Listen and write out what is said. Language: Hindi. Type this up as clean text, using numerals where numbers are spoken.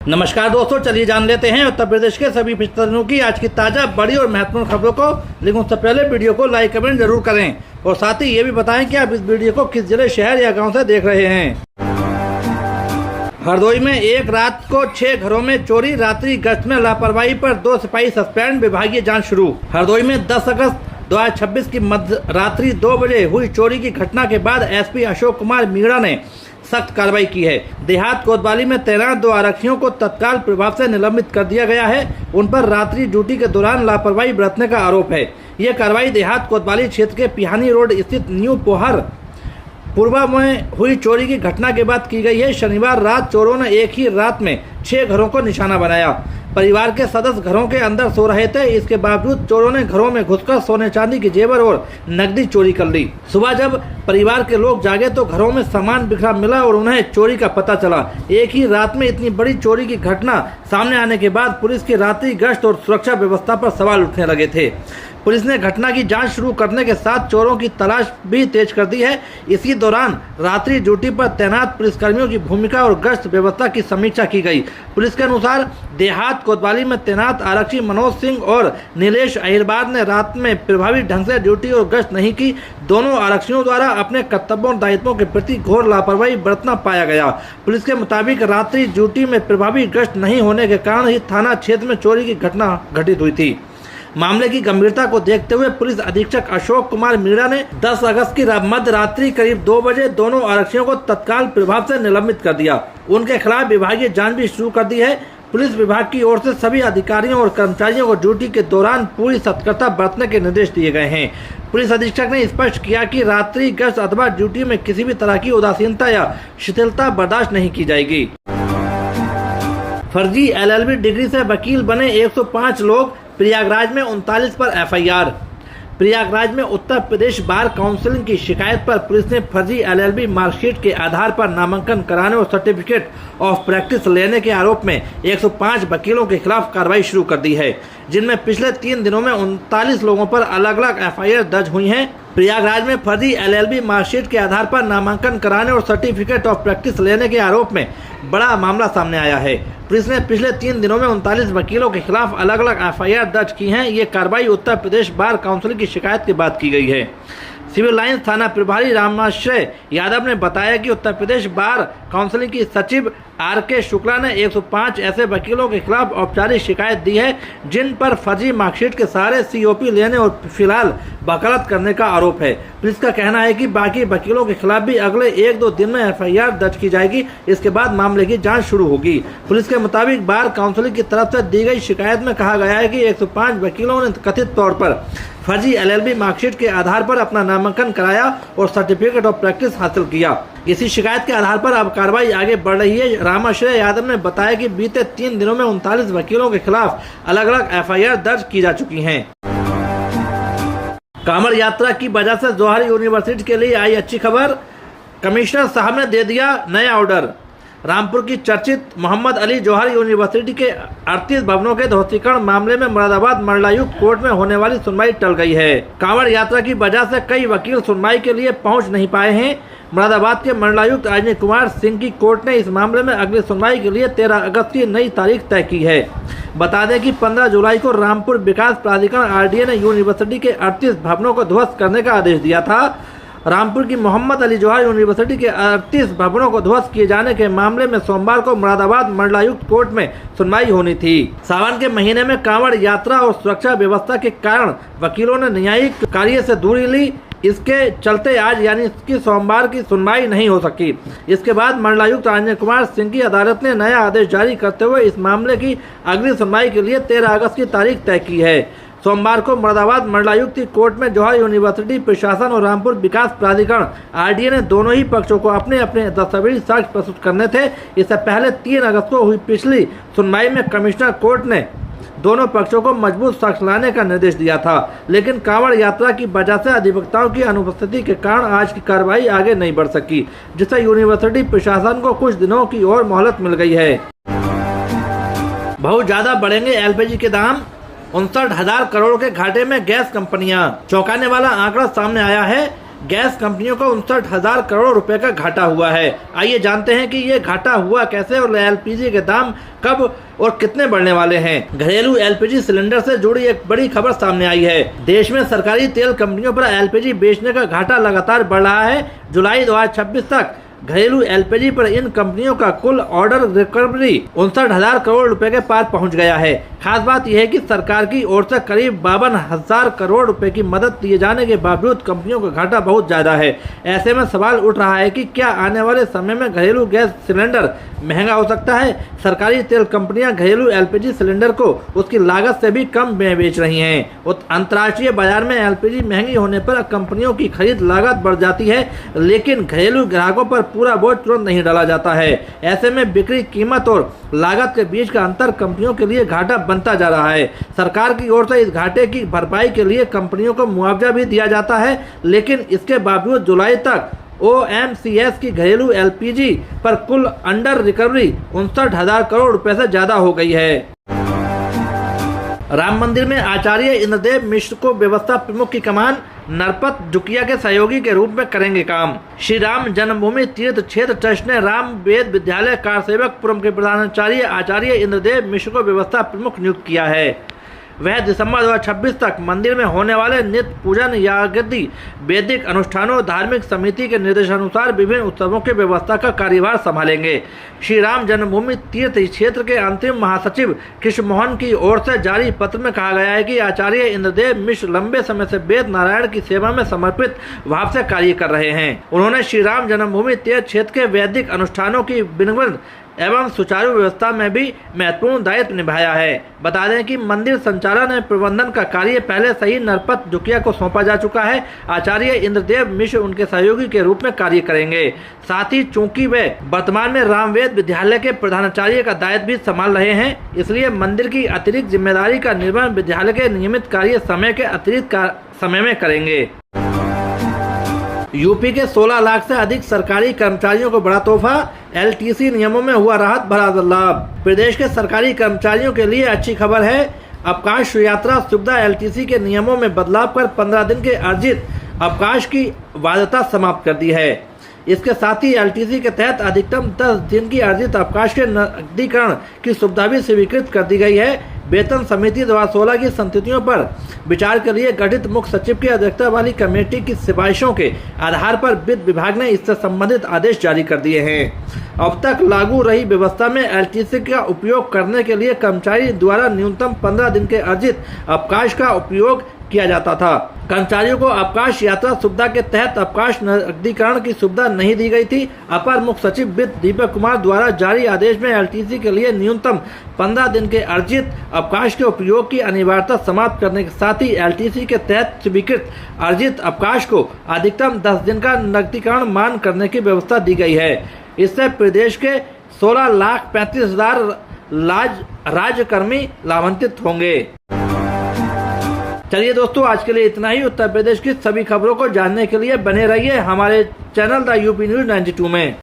नमस्कार दोस्तों, चलिए जान लेते हैं उत्तर प्रदेश के सभी फिल्मों की आज की ताज़ा बड़ी और महत्वपूर्ण खबरों को। लेकिन उससे पहले वीडियो को लाइक कमेंट जरूर करें और साथ ही ये भी बताएं कि आप इस वीडियो को किस जिले, शहर या गांव से देख रहे हैं। हरदोई में एक रात को 6 घरों में चोरी, रात्रि गश्त में लापरवाही पर 2 सिपाही सस्पेंड, विभागीय जांच शुरू। हरदोई में 10 अगस्त 2026 की मध्य रात्रि 2 बजे हुई चोरी की घटना के बाद एसपी अशोक कुमार मीणा ने सख्त कार्रवाई की है। देहात कोतवाली में तैनात 2 आरक्षियों को तत्काल प्रभाव से निलंबित कर दिया गया है। उन पर रात्रि ड्यूटी के दौरान लापरवाही बरतने का आरोप है। यह कार्रवाई देहात कोतवाली क्षेत्र के पिहानी रोड स्थित न्यू पोहर पूर्वा में हुई चोरी की घटना के बाद की गई है। शनिवार रात चोरों ने एक ही रात में 6 घरों को निशाना बनाया। परिवार के सदस्य घरों के अंदर सो रहे थे। इसके बावजूद चोरों ने घरों में घुसकर सोने चांदी के जेवर और नकदी चोरी कर ली। सुबह जब परिवार के लोग जागे तो घरों में सामान बिखरा मिला और उन्हें चोरी का पता चला। एक ही रात में इतनी बड़ी चोरी की घटना सामने आने के बाद पुलिस की रात्रि गश्त और सुरक्षा व्यवस्था पर सवाल उठने लगे थे। पुलिस ने घटना की जांच शुरू करने के साथ चोरों की तलाश भी तेज कर दी है। इसी दौरान रात्रि ड्यूटी पर तैनात पुलिसकर्मियों की भूमिका और गश्त व्यवस्था की समीक्षा की गई। पुलिस के अनुसार देहात कोतवाली में तैनात आरक्षी मनोज सिंह और नीलेश अहिरबार ने रात में प्रभावी ढंग से ड्यूटी और गश्त नहीं की। दोनों आरक्षियों द्वारा अपने कर्तव्यों और दायित्वों के प्रति घोर लापरवाही बरतना पाया गया। पुलिस के मुताबिक रात्रि ड्यूटी में प्रभावी गश्त नहीं होने के कारण ही थाना क्षेत्र में चोरी की घटना घटित हुई थी। मामले की गंभीरता को देखते हुए पुलिस अधीक्षक अशोक कुमार मीणा ने 10 अगस्त की मध्य रात्रि करीब 2 बजे दोनों आरक्षियों को तत्काल प्रभाव से निलंबित कर दिया। उनके खिलाफ विभागीय जांच भी शुरू कर दी है। पुलिस विभाग की ओर से सभी अधिकारियों और कर्मचारियों को ड्यूटी के दौरान पूरी सतर्कता बरतने के निर्देश दिए गए हैं। पुलिस अधीक्षक ने स्पष्ट किया कि रात्रि गश्त अथवा ड्यूटी में किसी भी तरह की उदासीनता या शिथिलता बर्दाश्त नहीं की जाएगी। फर्जी LLB डिग्री से वकील बने 105 लोग, प्रयागराज में 39 पर FIR। प्रयागराज में उत्तर प्रदेश बार काउंसिल की शिकायत पर पुलिस ने फर्जी LLB मार्कशीट के आधार पर नामांकन कराने और सर्टिफिकेट ऑफ प्रैक्टिस लेने के आरोप में 105 वकीलों के खिलाफ कार्रवाई शुरू कर दी है, जिनमें पिछले 3 दिनों में 39 लोगों पर अलग अलग FIR दर्ज हुई हैं। प्रयागराज में फर्जी LLB मार्कशीट के आधार पर नामांकन कराने और सर्टिफिकेट ऑफ प्रैक्टिस लेने के आरोप में बड़ा मामला सामने आया है। पुलिस ने पिछले 3 दिनों में 39 वकीलों के खिलाफ अलग अलग FIR दर्ज की हैं। ये कार्रवाई उत्तर प्रदेश बार काउंसिल की शिकायत के बाद की गई है। सिविल लाइंस थाना प्रभारी रामाश्रय यादव ने बताया कि उत्तर प्रदेश बार काउंसिल की सचिव RK शुक्ला ने 105 ऐसे वकीलों के खिलाफ औपचारिक शिकायत दी है, जिन पर फर्जी मार्कशीट के सहारे COP लेने और फिलहाल वकालत करने का आरोप है। पुलिस का कहना है कि बाकी वकीलों के खिलाफ भी अगले 1-2 दिन में FIR दर्ज की जाएगी। इसके बाद मामले की जांच शुरू होगी। पुलिस के मुताबिक बार काउंसिल की तरफ से दी गई शिकायत में कहा गया है कि 105 वकीलों ने कथित तौर पर फर्जी LLB मार्कशीट के आधार पर अपना नामांकन कराया और सर्टिफिकेट ऑफ प्रैक्टिस हासिल किया। इसी शिकायत के आधार पर अब कार्रवाई आगे बढ़ रही है। रामाश्रय यादव ने बताया कि बीते 3 दिनों में 39 वकीलों के खिलाफ अलग अलग FIR दर्ज की जा चुकी हैं। कांवड़ यात्रा की वजह से जौहर यूनिवर्सिटी के लिए आई अच्छी खबर, कमिश्नर साहब ने दे दिया नया ऑर्डर। रामपुर की चर्चित मोहम्मद अली जौहर यूनिवर्सिटी के 38 भवनों के ध्वस्तीकरण मामले में मुरादाबाद मंडलायुक्त कोर्ट में होने वाली सुनवाई टल गई है। कांवड़ यात्रा की वजह से कई वकील सुनवाई के लिए पहुंच नहीं पाए हैं। मुरादाबाद के मंडलायुक्त अजय कुमार सिंह की कोर्ट ने इस मामले में अगली सुनवाई के लिए 13 अगस्त की नई तारीख तय की है। बता दें कि 15 जुलाई को रामपुर विकास प्राधिकरण RDA ने यूनिवर्सिटी के 38 भवनों को ध्वस्त करने का आदेश दिया था। रामपुर की मोहम्मद अली जौहर यूनिवर्सिटी के 38 भवनों को ध्वस्त किए जाने के मामले में सोमवार को मुरादाबाद मंडलायुक्त कोर्ट में सुनवाई होनी थी। सावन के महीने में कांवड़ यात्रा और सुरक्षा व्यवस्था के कारण वकीलों ने न्यायिक कार्य से दूरी ली। इसके चलते आज यानी इसकी सोमवार की सुनवाई नहीं हो सकी। इसके बाद मंडलायुक्त अजय कुमार सिंह की अदालत ने नया आदेश जारी करते हुए इस मामले की अगली सुनवाई के लिए 13 अगस्त की तारीख तय की है। सोमवार को मुरादाबाद मंडलायुक्त की कोर्ट में जौहर यूनिवर्सिटी प्रशासन और रामपुर विकास प्राधिकरण RDA ने दोनों ही पक्षों को अपने अपने दस्तावेजी साक्ष्य प्रस्तुत करने थे। इससे पहले 3 अगस्त को हुई पिछली सुनवाई में कमिश्नर कोर्ट ने दोनों पक्षों को मजबूत साक्ष्य लाने का निर्देश दिया था, लेकिन कांवड़ यात्रा की वजह से अधिवक्ताओं की अनुपस्थिति के कारण आज की कार्रवाई आगे नहीं बढ़ सकी, जिससे यूनिवर्सिटी प्रशासन को कुछ दिनों की और मोहलत मिल गई है। बहुत ज्यादा बढ़ेंगे LPG के दाम, 59,000 करोड़ के घाटे में गैस कंपनियां। चौंकाने वाला आंकड़ा सामने आया है। गैस कंपनियों को 59,000 करोड़ रुपए का घाटा हुआ है। आइए जानते हैं कि ये घाटा हुआ कैसे और एलपीजी के दाम कब और कितने बढ़ने वाले हैं। घरेलू एलपीजी सिलेंडर से जुड़ी एक बड़ी खबर सामने आई है। देश में सरकारी तेल कंपनियों पर एलपीजी बेचने का घाटा लगातार बढ़ रहा है। जुलाई 2026 तक घरेलू एलपीजी पर इन कंपनियों का कुल ऑर्डर रिकवरी 59,000 करोड़ रुपए के पार पहुंच गया है। खास बात यह है कि सरकार की ओर से करीब 52,000 करोड़ रुपए की मदद दिए जाने के बावजूद कंपनियों का घाटा बहुत ज्यादा है। ऐसे में सवाल उठ रहा है कि क्या आने वाले समय में घरेलू गैस सिलेंडर महंगा हो सकता है। सरकारी तेल कंपनियां घरेलू एलपीजी सिलेंडर को उसकी लागत से भी कम में बेच रही हैं। अंतर्राष्ट्रीय बाजार में एलपीजी महंगी होने पर कंपनियों की खरीद लागत बढ़ जाती है, लेकिन घरेलू ग्राहकों पर पूरा बोझ तुरंत नहीं डाला जाता है। ऐसे में बिक्री कीमत और लागत के बीच का अंतर कंपनियों के लिए घाटा बनता जा रहा है। सरकार की ओर से इस घाटे की भरपाई के लिए कंपनियों को मुआवजा भी दिया जाता है, लेकिन इसके बावजूद जुलाई तक ओएमसीएस की घरेलू एलपीजी पर कुल अंडर रिकवरी 59,000 करोड़ रुपए से ज्यादा हो गई है। राम मंदिर में आचार्य इंद्रदेव मिश्र को व्यवस्था प्रमुख की कमान, नरपत जुकिया के सहयोगी के रूप में करेंगे काम। श्री राम जन्मभूमि तीर्थ क्षेत्र ट्रस्ट ने राम वेद विद्यालय कारसेवकपुरम के प्रधानाचार्य आचार्य इंद्रदेव मिश्र को व्यवस्था प्रमुख नियुक्त किया है। वह दिसंबर 2026 तक मंदिर में होने वाले नित्य पूजन, यागादि, वैदिक अनुष्ठानों, धार्मिक समिति के निर्देशानुसार विभिन्न उत्सवों के व्यवस्था का कार्यभार संभालेंगे। श्री राम जन्मभूमि तीर्थ क्षेत्र के अंतिम महासचिव कृष्ण मोहन की ओर से जारी पत्र में कहा गया है कि आचार्य इंद्रदेव मिश्र लंबे समय से वेद नारायण की सेवा में समर्पित भाव से कार्य कर रहे हैं। उन्होंने श्री राम जन्मभूमि तीर्थ क्षेत्र के वैदिक अनुष्ठानों की विनिर्माण एवं सुचारू व्यवस्था में भी महत्वपूर्ण दायित्व निभाया है। बता दें कि मंदिर संचालन एवं प्रबंधन का कार्य पहले से ही नरपत जुकिया को सौंपा जा चुका है। आचार्य इंद्रदेव मिश्र उनके सहयोगी के रूप में कार्य करेंगे। साथ ही चूंकि वे वर्तमान में रामवेद विद्यालय के प्रधानाचार्य का दायित्व भी संभाल रहे हैं, इसलिए मंदिर की अतिरिक्त जिम्मेदारी का निर्वहन विद्यालय के नियमित कार्य समय के अतिरिक्त समय में करेंगे। यूपी के 16 लाख से अधिक सरकारी कर्मचारियों को बड़ा तोहफा, एलटीसी नियमों में हुआ राहत भरा लाभ। प्रदेश के सरकारी कर्मचारियों के लिए अच्छी खबर है। अवकाश यात्रा सुविधा एलटीसी के नियमों में बदलाव कर 15 दिन के अर्जित अवकाश की वैधता समाप्त कर दी है। इसके साथ ही एलटीसी के तहत अधिकतम 10 दिन की अर्जित अवकाश के नकदीकरण की सुविधा भी स्वीकृत कर दी गई है। वेतन समिति 2016 की संस्थितियों पर विचार के लिए गठित मुख्य सचिव की अध्यक्षता वाली कमेटी की सिफारिशों के आधार पर वित्त विभाग ने इससे संबंधित आदेश जारी कर दिए हैं। अब तक लागू रही व्यवस्था में एलटीसी का उपयोग करने के लिए कर्मचारी द्वारा न्यूनतम 15 दिन के अर्जित अवकाश का उपयोग किया जाता था। कर्मचारियों को अवकाश यात्रा सुविधा के तहत अवकाश नकदीकरण की सुविधा नहीं दी गई थी। अपर मुख्य सचिव वित्त दीपक कुमार द्वारा जारी आदेश में एलटीसी के लिए न्यूनतम 15 दिन के अर्जित अवकाश के उपयोग की अनिवार्यता समाप्त करने के साथ ही एलटीसी के तहत स्वीकृत अर्जित अवकाश को अधिकतम 10 दिन का नकदीकरण मान करने की व्यवस्था दी गई है। इससे प्रदेश के 16,35,000 राज्यकर्मी लाभान्वित होंगे। चलिए दोस्तों, आज के लिए इतना ही। उत्तर प्रदेश की सभी खबरों को जानने के लिए बने रहिए हमारे चैनल द यूपी न्यूज 92 में।